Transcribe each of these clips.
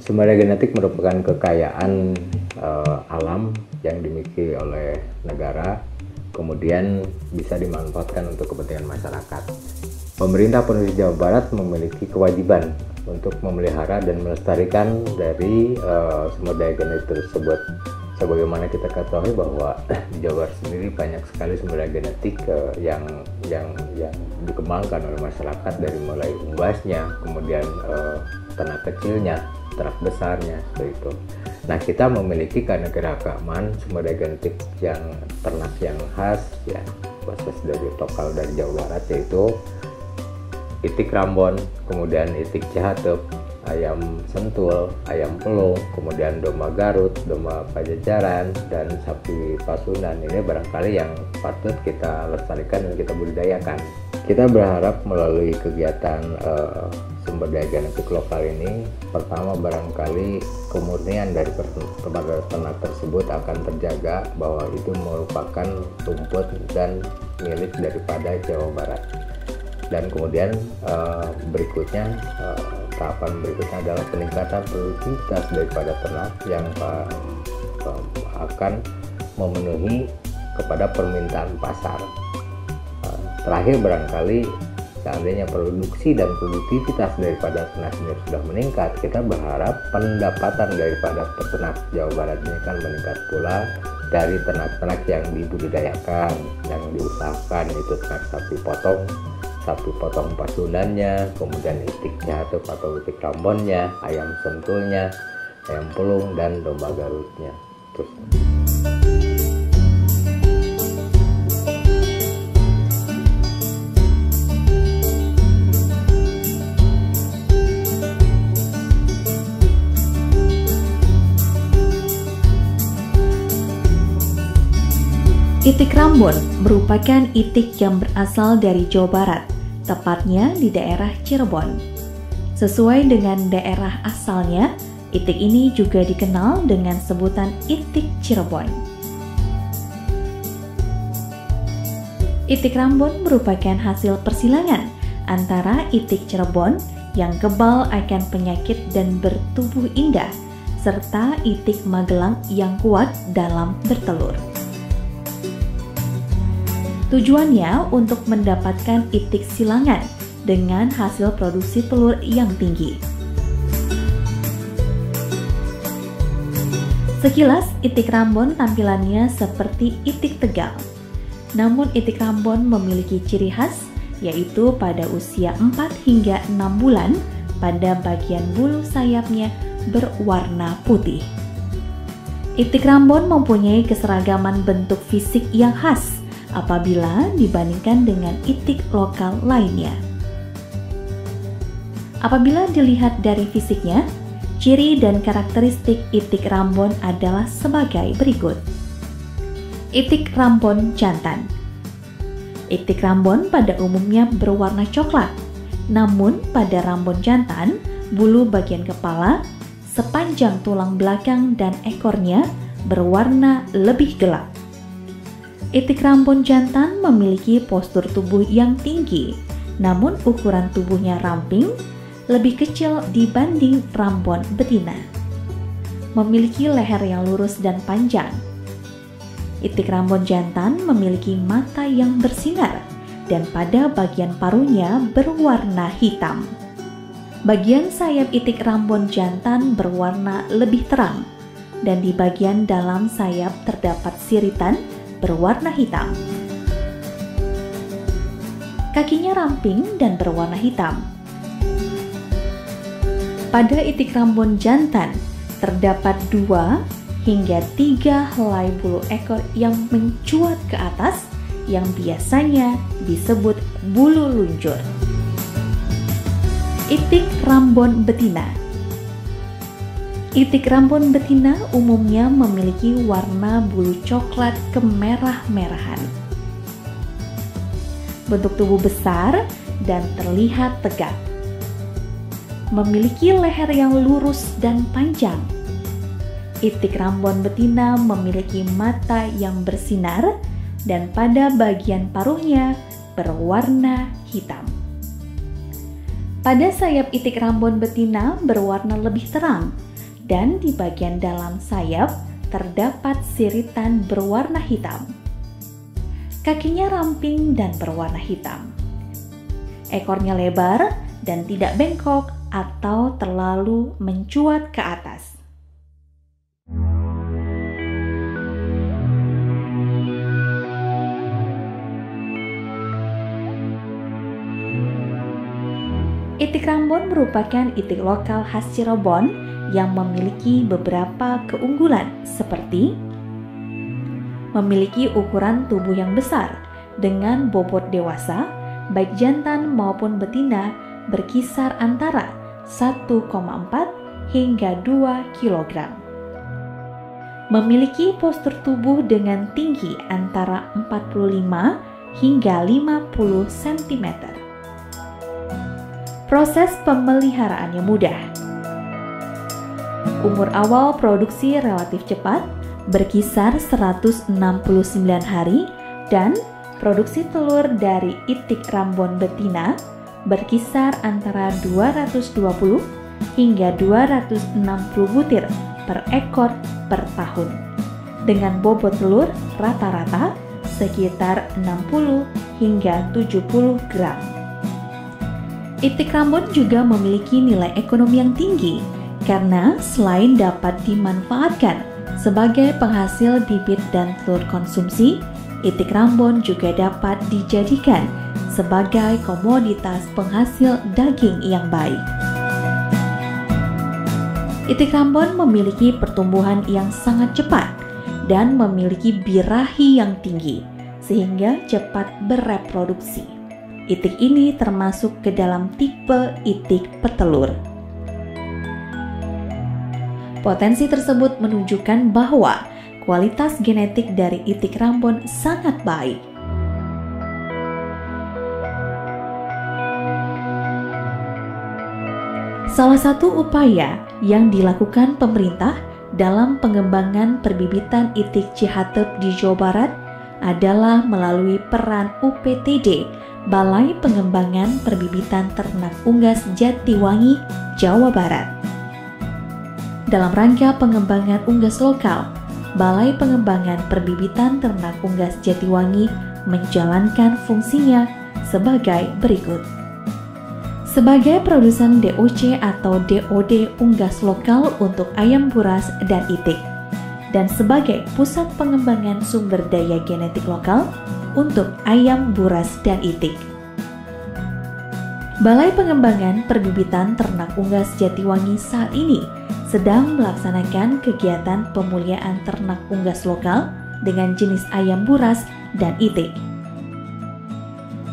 Sumber daya genetik merupakan kekayaan alam yang dimiliki oleh negara, kemudian bisa dimanfaatkan untuk kepentingan masyarakat. Pemerintah Provinsi Jawa Barat memiliki kewajiban untuk memelihara dan melestarikan dari sumber daya genetik tersebut. Sebagaimana kita ketahui bahwa di Jawa Barat sendiri banyak sekali sumber daya genetik yang dikembangkan oleh masyarakat, dari mulai unggasnya, kemudian ternak kecilnya, ternak besarnya, seperti itu. Nah, kita memiliki keanekaragaman sumber daya genetik yang ternak yang khas, ya, khusus dari lokal dari Jawa Barat, yaitu itik Rambon, kemudian itik Cihateup, ayam sentul, ayam pelung, kemudian domba Garut, domba Pajajaran, dan sapi Pasundan. Ini barangkali yang patut kita lestarikan dan kita budidayakan. Kita berharap melalui kegiatan sumber daya genetik lokal ini, pertama barangkali kemurnian dari ternak tersebut akan terjaga, bahwa itu merupakan rumput dan milik daripada Jawa Barat. Dan kemudian berikutnya, tahapan berikutnya adalah peningkatan produktivitas daripada ternak yang akan memenuhi kepada permintaan pasar. Terakhir barangkali seandainya produksi dan produktivitas daripada ternak sendiri sudah meningkat, kita berharap pendapatan daripada peternak Jawa Barat ini kan meningkat pula dari ternak-ternak yang dibudidayakan, yang diusahakan, itu ternak sapi potong Pasundannya, kemudian itik Cihateup atau itik Rambonnya, ayam sentulnya, ayam pelung, dan domba Garutnya. Terus Itik Rambon merupakan itik yang berasal dari Jawa Barat, tepatnya di daerah Cirebon. Sesuai dengan daerah asalnya, itik ini juga dikenal dengan sebutan itik Cirebon. Itik Rambon merupakan hasil persilangan antara itik Cirebon yang kebal akan penyakit dan bertubuh indah, serta itik Magelang yang kuat dalam bertelur. Tujuannya untuk mendapatkan itik silangan dengan hasil produksi telur yang tinggi. Sekilas, itik Rambon tampilannya seperti itik Tegal. Namun itik Rambon memiliki ciri khas, yaitu pada usia 4 hingga 6 bulan, pada bagian bulu sayapnya berwarna putih. Itik Rambon mempunyai keseragaman bentuk fisik yang khas apabila dibandingkan dengan itik lokal lainnya. Apabila dilihat dari fisiknya, ciri dan karakteristik itik Rambon adalah sebagai berikut. Itik Rambon jantan. Itik Rambon pada umumnya berwarna coklat, namun pada Rambon jantan, bulu bagian kepala, sepanjang tulang belakang dan ekornya berwarna lebih gelap. Itik Rambon jantan memiliki postur tubuh yang tinggi, namun ukuran tubuhnya ramping, lebih kecil dibanding Rambon betina. Memiliki leher yang lurus dan panjang. Itik Rambon jantan memiliki mata yang bersinar, dan pada bagian paruhnya berwarna hitam. Bagian sayap itik Rambon jantan berwarna lebih terang, dan di bagian dalam sayap terdapat siritan berwarna hitam. Kakinya ramping dan berwarna hitam. Pada itik Rambon jantan terdapat 2 hingga 3 helai bulu ekor yang mencuat ke atas, yang biasanya disebut bulu luncur. Itik Rambon betina. Itik Rambon betina umumnya memiliki warna bulu coklat kemerah-merahan. Bentuk tubuh besar dan terlihat tegak. Memiliki leher yang lurus dan panjang. Itik Rambon betina memiliki mata yang bersinar dan pada bagian paruhnya berwarna hitam. Pada sayap itik Rambon betina berwarna lebih terang dan di bagian dalam sayap terdapat siritan berwarna hitam. Kakinya ramping dan berwarna hitam. Ekornya lebar dan tidak bengkok atau terlalu mencuat ke atas. Itik Rambon merupakan itik lokal khas Cirebon yang memiliki beberapa keunggulan seperti memiliki ukuran tubuh yang besar dengan bobot dewasa, baik jantan maupun betina berkisar antara 1,4 hingga 2 kg. Memiliki postur tubuh dengan tinggi antara 45 hingga 50 cm. Proses pemeliharaannya mudah. Umur awal produksi relatif cepat, berkisar 169 hari, dan produksi telur dari itik Rambon betina berkisar antara 220 hingga 260 butir per ekor per tahun, dengan bobot telur rata-rata sekitar 60 hingga 70 gram. Itik Rambon juga memiliki nilai ekonomi yang tinggi karena selain dapat dimanfaatkan sebagai penghasil bibit dan telur konsumsi, itik Rambon juga dapat dijadikan sebagai komoditas penghasil daging yang baik. Itik Rambon memiliki pertumbuhan yang sangat cepat dan memiliki birahi yang tinggi sehingga cepat bereproduksi. Itik ini termasuk ke dalam tipe itik petelur. Potensi tersebut menunjukkan bahwa kualitas genetik dari itik Rambon sangat baik. Salah satu upaya yang dilakukan pemerintah dalam pengembangan perbibitan itik Cihatep di Jawa Barat adalah melalui peran UPTD Balai Pengembangan Perbibitan Ternak Unggas Jatiwangi, Jawa Barat. Dalam rangka pengembangan unggas lokal, Balai Pengembangan Perbibitan Ternak Unggas Jatiwangi menjalankan fungsinya sebagai berikut. Sebagai produsen DOC atau DOD unggas lokal untuk ayam buras dan itik, dan sebagai pusat pengembangan sumber daya genetik lokal untuk ayam buras dan itik. Balai Pengembangan Perbibitan Ternak Unggas Jatiwangi saat ini sedang melaksanakan kegiatan pemuliaan ternak unggas lokal dengan jenis ayam buras dan itik.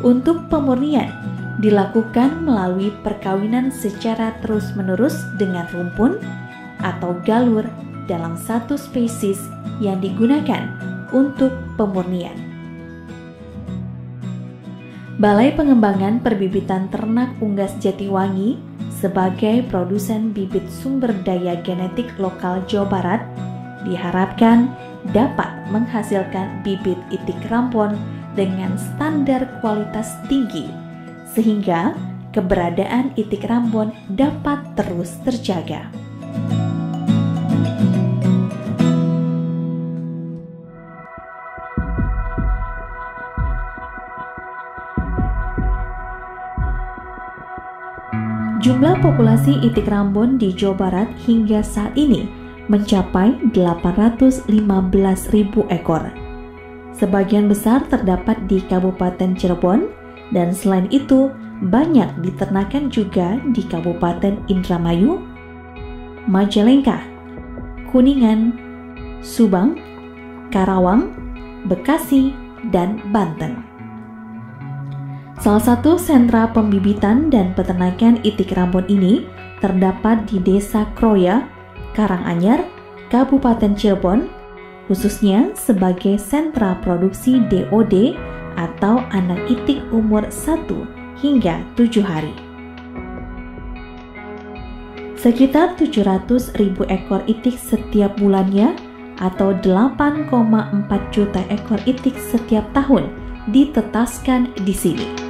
Untuk pemurnian dilakukan melalui perkawinan secara terus-menerus dengan rumpun atau galur dalam satu spesies yang digunakan untuk pemurnian. Balai Pengembangan Perbibitan Ternak Unggas Jatiwangi sebagai produsen bibit sumber daya genetik lokal Jawa Barat diharapkan dapat menghasilkan bibit itik Rambon dengan standar kualitas tinggi sehingga keberadaan itik Rambon dapat terus terjaga. Jumlah populasi itik Rambon di Jawa Barat hingga saat ini mencapai 815.000 ekor. Sebagian besar terdapat di Kabupaten Cirebon, dan selain itu banyak diternakan juga di Kabupaten Indramayu, Majalengka, Kuningan, Subang, Karawang, Bekasi, dan Banten. Salah satu sentra pembibitan dan peternakan itik Rambon ini terdapat di Desa Kroya, Karanganyar, Kabupaten Cirebon, khususnya sebagai sentra produksi DOD atau anak itik umur 1 hingga 7 hari. Sekitar 700.000 ekor itik setiap bulannya atau 8,4 juta ekor itik setiap tahun ditetaskan di sini.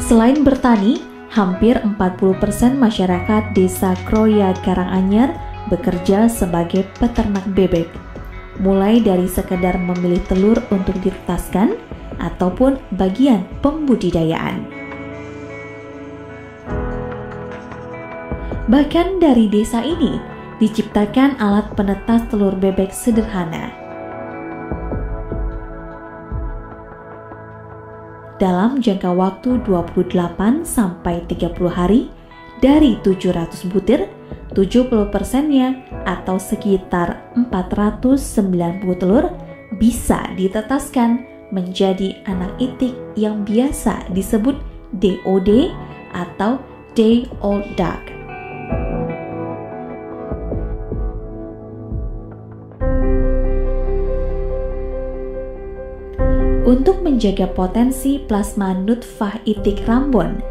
Selain bertani, hampir 40% masyarakat Desa Kroya Karanganyar bekerja sebagai peternak bebek, mulai dari sekedar memilih telur untuk ditetaskan ataupun bagian pembudidayaan. Bahkan dari desa ini diciptakan alat penetas telur bebek sederhana. Dalam jangka waktu 28 sampai 30 hari, dari 700 butir, 70%-nya atau sekitar 490 telur bisa ditetaskan menjadi anak itik yang biasa disebut DOD atau Day Old Duck. Untuk menjaga potensi plasma nutfah itik Rambon,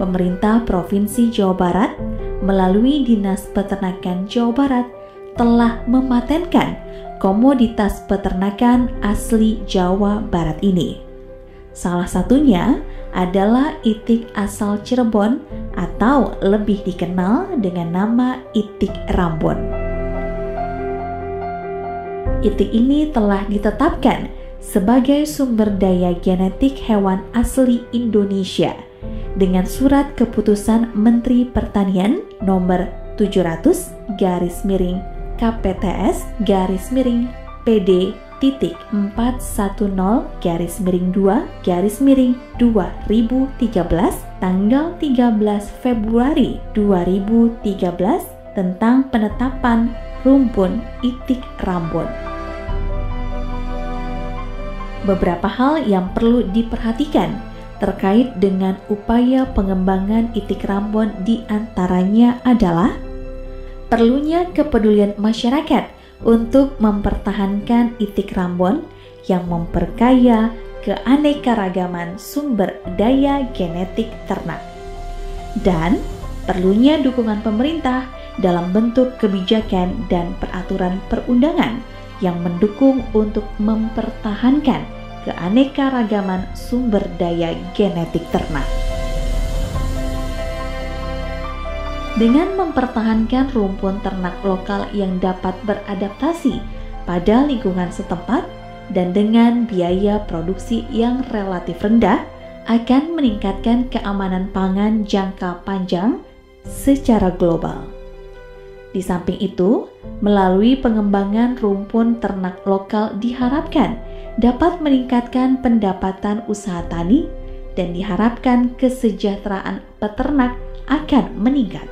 pemerintah Provinsi Jawa Barat melalui Dinas Peternakan Jawa Barat telah mematenkan komoditas peternakan asli Jawa Barat ini. Salah satunya adalah itik asal Cirebon atau lebih dikenal dengan nama itik Rambon. Itik ini telah ditetapkan sebagai sumber daya genetik hewan asli Indonesia dengan surat keputusan Menteri Pertanian nomor 700-PD-410-410-2-2013 tanggal 13 Februari 2013 tentang penetapan rumpun itik Rambon. Beberapa hal yang perlu diperhatikan terkait dengan upaya pengembangan itik Rambon diantaranya adalah perlunya kepedulian masyarakat untuk mempertahankan itik Rambon yang memperkaya keanekaragaman sumber daya genetik ternak, dan perlunya dukungan pemerintah dalam bentuk kebijakan dan peraturan perundangan yang mendukung untuk mempertahankan keanekaragaman sumber daya genetik ternak. Dengan mempertahankan rumpun ternak lokal yang dapat beradaptasi pada lingkungan setempat dan dengan biaya produksi yang relatif rendah, akan meningkatkan keamanan pangan jangka panjang secara global. Di samping itu, melalui pengembangan rumpun ternak lokal diharapkan dapat meningkatkan pendapatan usaha tani dan diharapkan kesejahteraan peternak akan meningkat.